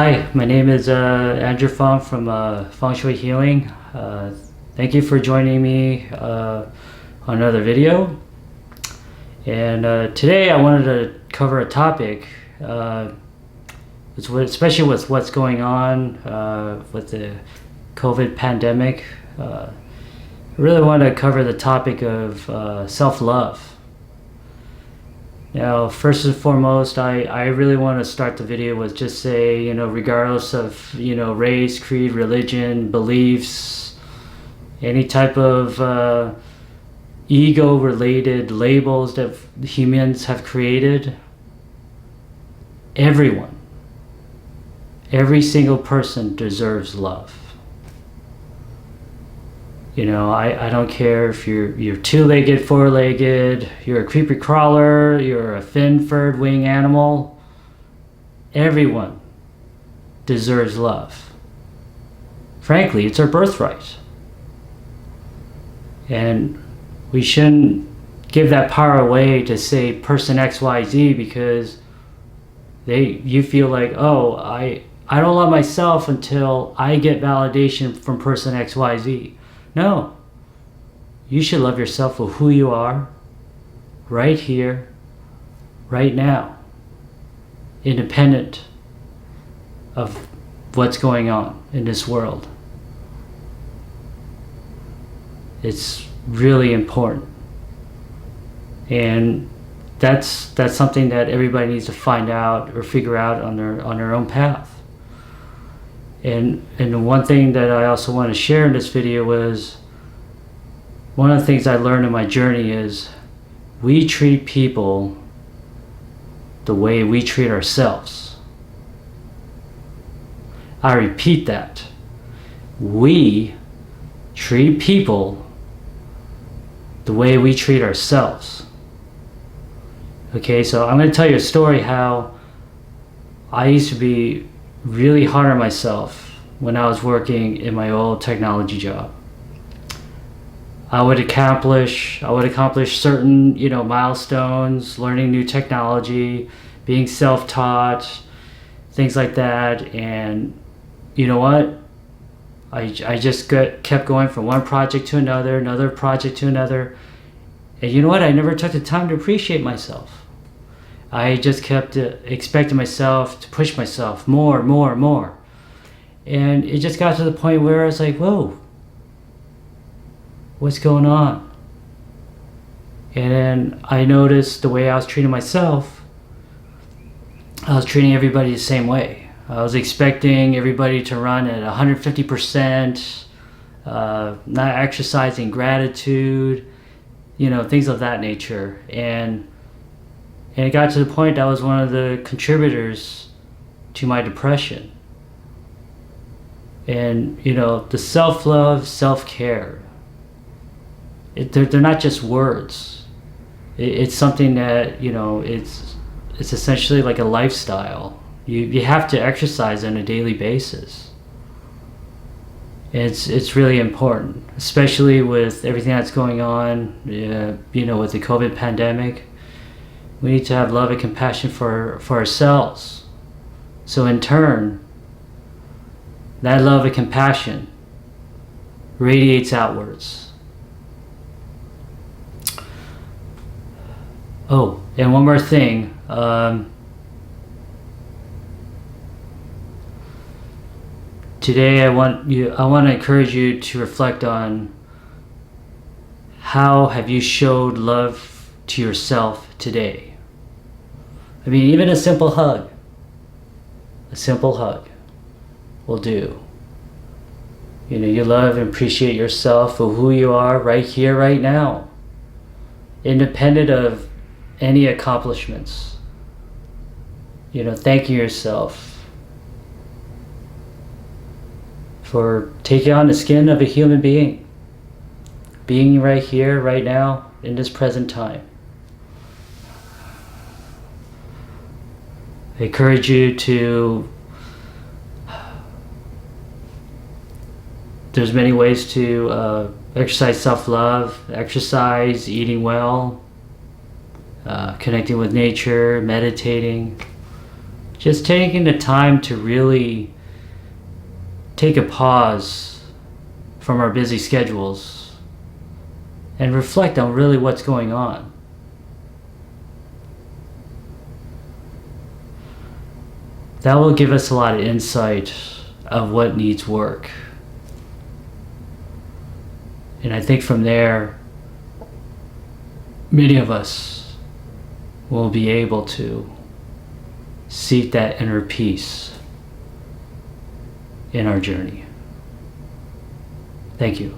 Hi, my name is Andrew Fong from Feng Shui Healing. Thank you for joining me on another video. And today I wanted to cover a topic, especially with what's going on with the COVID pandemic. I really want to cover the topic of self-love. Now, first and foremost, I really want to start the video with just say, regardless of, race, creed, religion, beliefs, any type of ego-related labels that humans have created, every single person deserves love. I don't care if you're two-legged, four-legged, you're a creepy crawler, you're a fin-furred wing animal. Everyone deserves love. Frankly, it's our birthright. And we shouldn't give that power away to say person XYZ because you feel like, oh, I don't love myself until I get validation from person XYZ. No, you should love yourself for who you are, right here, right now, independent of what's going on in this world. It's really important, and that's something that everybody needs to find out or figure out on their own path. And the one thing that I also want to share in this video was one of the things I learned in my journey is we treat people the way we treat ourselves. I repeat that. We treat people the way we treat ourselves. Okay, so I'm going to tell you a story how I used to be really hard on myself when I was working in my old technology job. I would accomplish certain, milestones, learning new technology, being self-taught, things like that. And you know what? I just kept going from one project to another project to another. And you know what? I never took the time to appreciate myself. I just kept expecting myself to push myself more. And it just got to the point where I was like, whoa, what's going on? And then I noticed the way I was treating myself, I was treating everybody the same way. I was expecting everybody to run at 150%, not exercising gratitude, things of that nature. And it got to the point that was one of the contributors to my depression. And, the self-love, self-care, they're not just words. It's something that, it's essentially like a lifestyle. You have to exercise on a daily basis. It's really important, especially with everything that's going on, with the COVID pandemic. We need to have love and compassion for ourselves. So in turn, that love and compassion radiates outwards. Oh, and one more thing. Today I want to encourage you to reflect on how have you showed love to yourself today. I mean, even a simple hug will do. You love and appreciate yourself for who you are right here, right now, independent of any accomplishments. Thanking yourself for taking on the skin of a human being, being right here, right now, in this present time. I encourage you to, there's many ways to exercise self-love, exercise, eating well, connecting with nature, meditating, Just taking the time to really take a pause from our busy schedules and reflect on really what's going on. That will give us a lot of insight of what needs work. And I think from there, many of us will be able to seek that inner peace in our journey. Thank you.